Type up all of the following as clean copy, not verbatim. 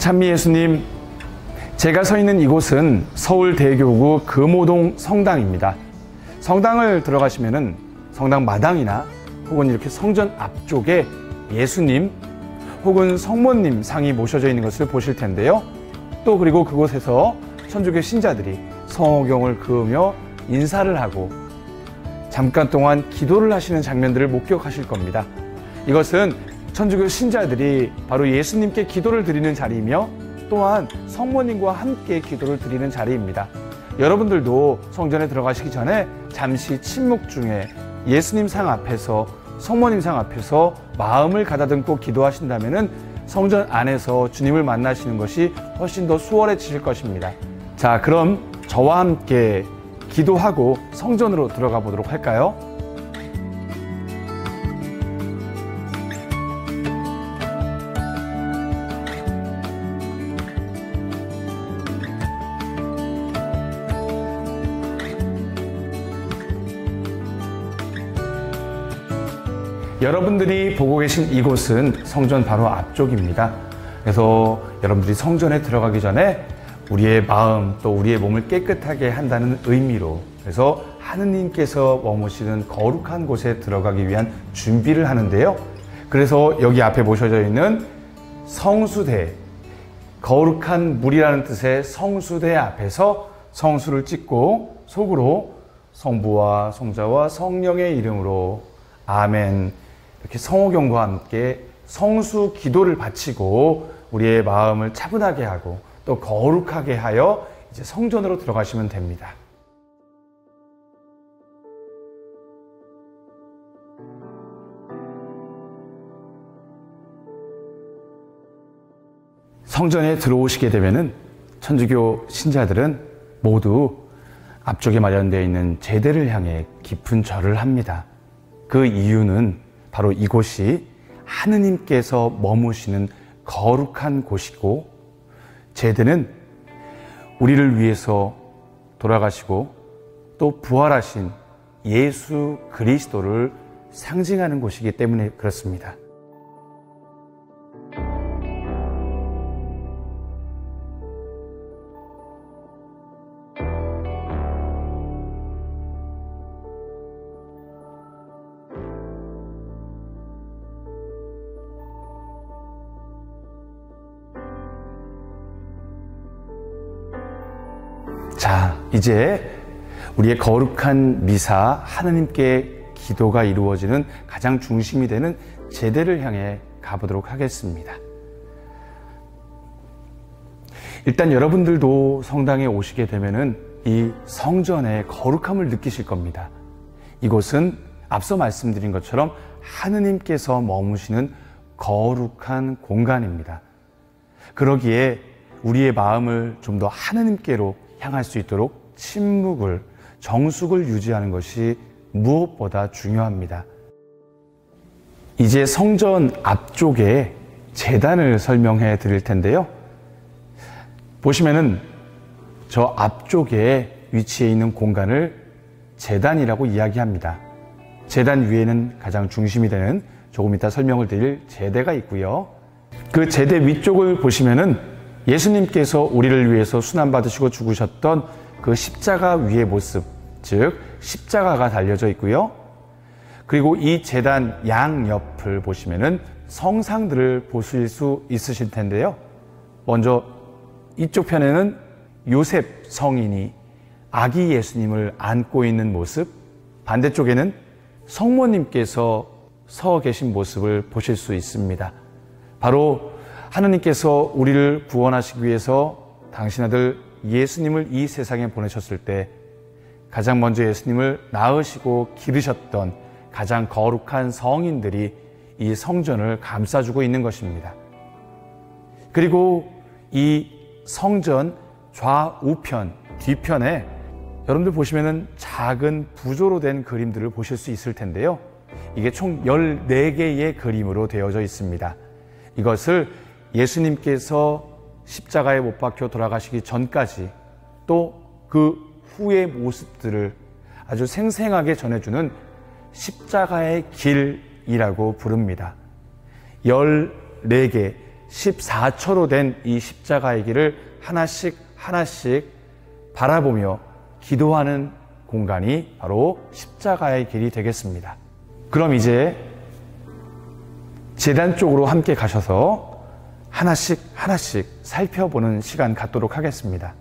찬미 예수님, 제가 서 있는 이곳은 서울대교구 금호동 성당입니다. 성당을 들어가시면은 성당 마당이나 혹은 이렇게 성전 앞쪽에 예수님 혹은 성모님 상이 모셔져 있는 것을 보실 텐데요. 또 그리고 그곳에서 천주교 신자들이 성경을 그으며 인사를 하고 잠깐 동안 기도를 하시는 장면들을 목격하실 겁니다. 이것은 천주교 신자들이 바로 예수님께 기도를 드리는 자리이며 또한 성모님과 함께 기도를 드리는 자리입니다. 여러분들도 성전에 들어가시기 전에 잠시 침묵 중에 예수님 상 앞에서 성모님 상 앞에서 마음을 가다듬고 기도하신다면 성전 안에서 주님을 만나시는 것이 훨씬 더 수월해지실 것입니다. 자, 그럼 저와 함께 기도하고 성전으로 들어가 보도록 할까요? 여러분들이 보고 계신 이곳은 성전 바로 앞쪽입니다. 그래서 여러분들이 성전에 들어가기 전에 우리의 마음 또 우리의 몸을 깨끗하게 한다는 의미로, 그래서 하느님께서 머무시는 거룩한 곳에 들어가기 위한 준비를 하는데요. 그래서 여기 앞에 모셔져 있는 성수대, 거룩한 물이라는 뜻의 성수대 앞에서 성수를 찍고 속으로 성부와 성자와 성령의 이름으로 아멘, 이렇게 성호경과 함께 성수 기도를 바치고 우리의 마음을 차분하게 하고 또 거룩하게 하여 이제 성전으로 들어가시면 됩니다. 성전에 들어오시게 되면은 천주교 신자들은 모두 앞쪽에 마련되어 있는 제대를 향해 깊은 절을 합니다. 그 이유는 바로 이곳이 하느님께서 머무시는 거룩한 곳이고, 제대는 우리를 위해서 돌아가시고 또 부활하신 예수 그리스도를 상징하는 곳이기 때문에 그렇습니다. 자, 이제 우리의 거룩한 미사, 하나님께 기도가 이루어지는 가장 중심이 되는 제대를 향해 가보도록 하겠습니다. 일단 여러분들도 성당에 오시게 되면은 이 성전의 거룩함을 느끼실 겁니다. 이곳은 앞서 말씀드린 것처럼 하느님께서 머무시는 거룩한 공간입니다. 그러기에 우리의 마음을 좀 더 하느님께로 향할 수 있도록 침묵을, 정숙을 유지하는 것이 무엇보다 중요합니다. 이제 성전 앞쪽에 제단을 설명해 드릴 텐데요. 보시면은 저 앞쪽에 위치해 있는 공간을 제단이라고 이야기합니다. 제단 위에는 가장 중심이 되는, 조금 이따 설명을 드릴 제대가 있고요. 그 제대 위쪽을 보시면은 예수님께서 우리를 위해서 순환받으시고 죽으셨던 그 십자가 위의 모습, 즉 십자가가 달려져 있고요. 그리고 이 제단 양옆을 보시면은 성상들을 보실 수 있으실 텐데요. 먼저 이쪽 편에는 요셉 성인이 아기 예수님을 안고 있는 모습, 반대쪽에는 성모님께서 서 계신 모습을 보실 수 있습니다. 바로 하느님께서 우리를 구원하시기 위해서 당신 아들 예수님을 이 세상에 보내셨을 때 가장 먼저 예수님을 낳으시고 기르셨던 가장 거룩한 성인들이 이 성전을 감싸주고 있는 것입니다. 그리고 이 성전 좌우편, 뒤편에 여러분들 보시면은 작은 부조로 된 그림들을 보실 수 있을 텐데요. 이게 총 14개의 그림으로 되어져 있습니다. 이것을 예수님께서 십자가에 못 박혀 돌아가시기 전까지 또 그 후의 모습들을 아주 생생하게 전해주는 십자가의 길이라고 부릅니다. 14개, 14초로 된 이 십자가의 길을 하나씩 바라보며 기도하는 공간이 바로 십자가의 길이 되겠습니다. 그럼 이제 제단 쪽으로 함께 가셔서 하나씩 살펴보는 시간 갖도록 하겠습니다.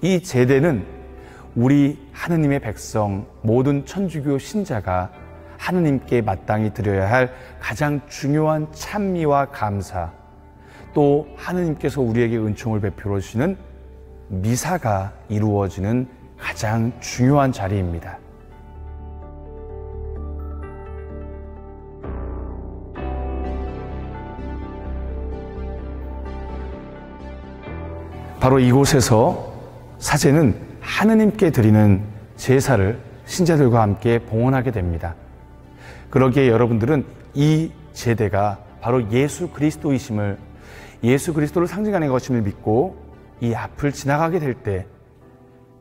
이 제대는 우리 하느님의 백성, 모든 천주교 신자가 하느님께 마땅히 드려야 할 가장 중요한 찬미와 감사, 또 하느님께서 우리에게 은총을 베풀어 주시는 미사가 이루어지는 가장 중요한 자리입니다. 바로 이곳에서 사제는 하느님께 드리는 제사를 신자들과 함께 봉헌하게 됩니다. 그러기에 여러분들은 이 제대가 바로 예수 그리스도이심을, 예수 그리스도를 상징하는 것임을 믿고 이 앞을 지나가게 될 때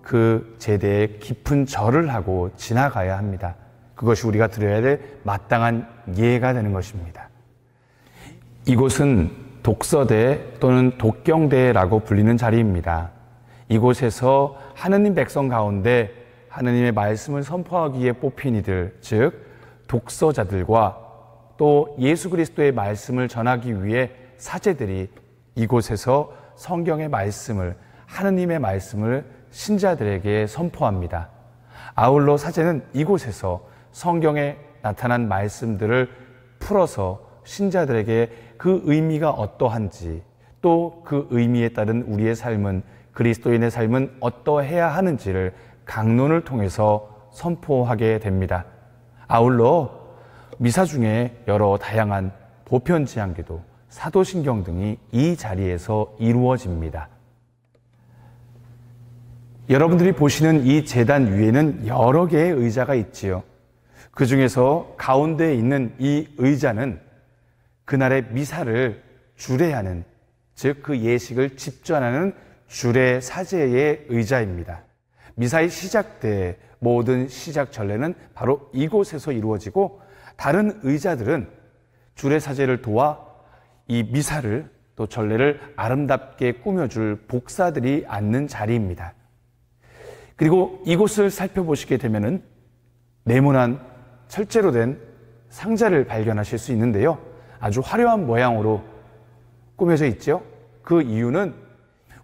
그 제대에 깊은 절을 하고 지나가야 합니다. 그것이 우리가 드려야 될 마땅한 예가 되는 것입니다. 이곳은 독서대 또는 독경대라고 불리는 자리입니다. 이곳에서 하느님 백성 가운데 하느님의 말씀을 선포하기 위해 뽑힌 이들, 즉 독서자들과 또 예수 그리스도의 말씀을 전하기 위해 사제들이 이곳에서 성경의 말씀을, 하느님의 말씀을 신자들에게 선포합니다. 아울러 사제는 이곳에서 성경에 나타난 말씀들을 풀어서 신자들에게 그 의미가 어떠한지, 또 그 의미에 따른 우리의 삶은, 그리스도인의 삶은 어떠해야 하는지를 강론을 통해서 선포하게 됩니다. 아울러 미사 중에 여러 다양한 보편지향기도, 사도신경 등이 이 자리에서 이루어집니다. 여러분들이 보시는 이 제단 위에는 여러 개의 의자가 있지요. 그 중에서 가운데에 있는 이 의자는 그날의 미사를 주례하는, 즉 그 예식을 집전하는 주례 사제의 의자입니다. 미사의 시작 때 모든 시작 전례는 바로 이곳에서 이루어지고, 다른 의자들은 주례 사제를 도와 이 미사를 또 전례를 아름답게 꾸며줄 복사들이 앉는 자리입니다. 그리고 이곳을 살펴보시게 되면은 네모난 철제로 된 상자를 발견하실 수 있는데요. 아주 화려한 모양으로 꾸며져 있죠. 그 이유는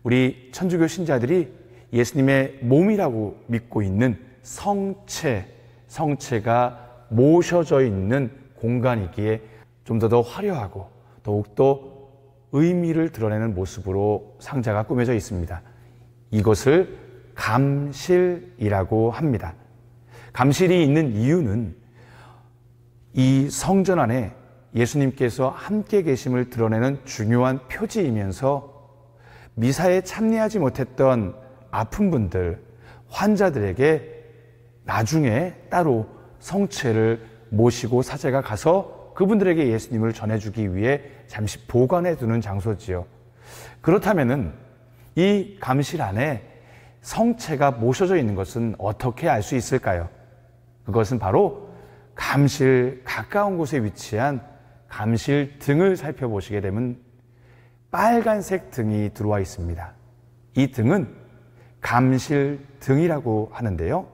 우리 천주교 신자들이 예수님의 몸이라고 믿고 있는 성체가 모셔져 있는 공간이기에 좀 더 화려하고 더욱더 의미를 드러내는 모습으로 상자가 꾸며져 있습니다. 이것을 감실이라고 합니다. 감실이 있는 이유는 이 성전 안에 예수님께서 함께 계심을 드러내는 중요한 표지이면서 미사에 참여하지 못했던 아픈 분들, 환자들에게 나중에 따로 성체를 모시고 사제가 가서 그분들에게 예수님을 전해주기 위해 잠시 보관해 두는 장소지요. 그렇다면은 이 감실 안에 성체가 모셔져 있는 것은 어떻게 알 수 있을까요? 그것은 바로 감실 가까운 곳에 위치한 감실 등을 살펴보시게 되면 빨간색 등이 들어와 있습니다. 이 등은 감실 등이라고 하는데요.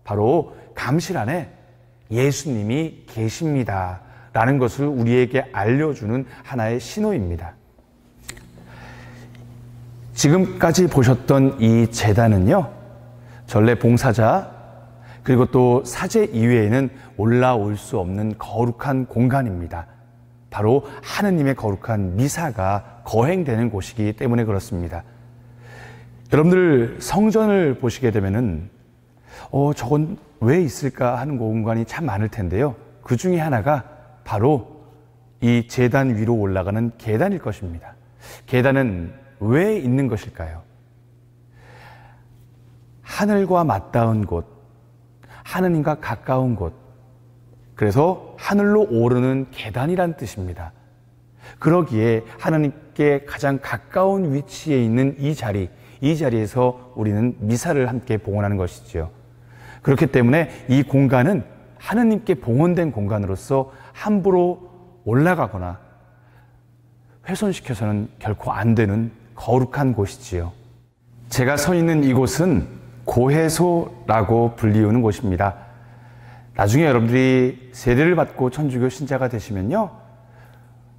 바로 감실 안에 예수님이 계십니다 라는 것을 우리에게 알려주는 하나의 신호입니다. 지금까지 보셨던 이 제단은요, 전례 봉사자 그리고 또 사제 이외에는 올라올 수 없는 거룩한 공간입니다. 바로 하느님의 거룩한 미사가 거행되는 곳이기 때문에 그렇습니다. 여러분들 성전을 보시게 되면은 저건 왜 있을까 하는 공간이 참 많을 텐데요. 그 중에 하나가 바로 이 제단 위로 올라가는 계단일 것입니다. 계단은 왜 있는 것일까요? 하늘과 맞닿은 곳, 하느님과 가까운 곳, 그래서 하늘로 오르는 계단이란 뜻입니다. 그러기에 하나님께 가장 가까운 위치에 있는 이 자리, 이 자리에서 우리는 미사를 함께 봉헌하는 것이지요. 그렇기 때문에 이 공간은 하느님께 봉헌된 공간으로서 함부로 올라가거나 훼손시켜서는 결코 안 되는 거룩한 곳이지요. 제가 서 있는 이곳은 고해소라고 불리우는 곳입니다. 나중에 여러분들이 세례를 받고 천주교 신자가 되시면요,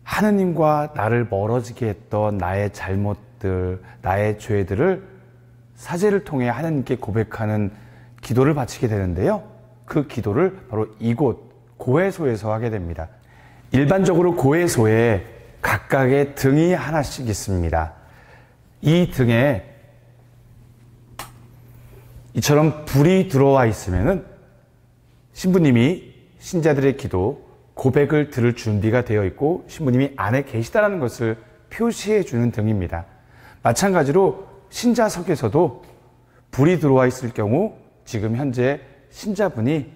하느님과 나를 멀어지게 했던 나의 잘못들, 나의 죄들을 사제를 통해 하느님께 고백하는 기도를 바치게 되는데요, 그 기도를 바로 이곳 고해소에서 하게 됩니다. 일반적으로 고해소에 각각의 등이 하나씩 있습니다. 이 등에 이처럼 불이 들어와 있으면은 신부님이 신자들의 기도, 고백을 들을 준비가 되어 있고 신부님이 안에 계시다는 것을 표시해 주는 등입니다. 마찬가지로 신자석에서도 불이 들어와 있을 경우 지금 현재 신자분이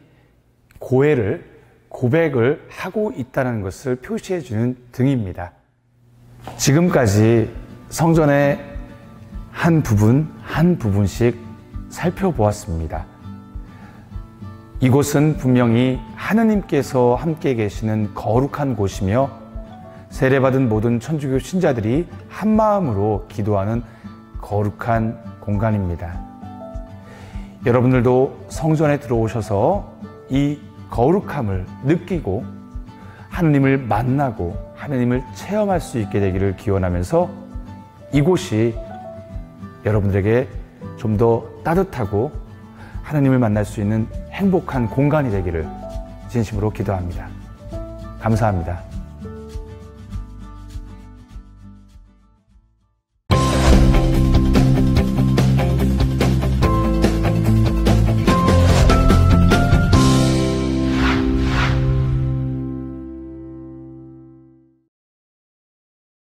고백을 하고 있다는 것을 표시해 주는 등입니다. 지금까지 성전의 한 부분씩 살펴보았습니다. 이곳은 분명히 하느님께서 함께 계시는 거룩한 곳이며 세례받은 모든 천주교 신자들이 한마음으로 기도하는 거룩한 공간입니다. 여러분들도 성전에 들어오셔서 이 거룩함을 느끼고 하느님을 만나고 하느님을 체험할 수 있게 되기를 기원하면서 이곳이 여러분들에게 좀 더 따뜻하고 하느님을 만날 수 있는 행복한 공간이 되기를 진심으로 기도합니다. 감사합니다.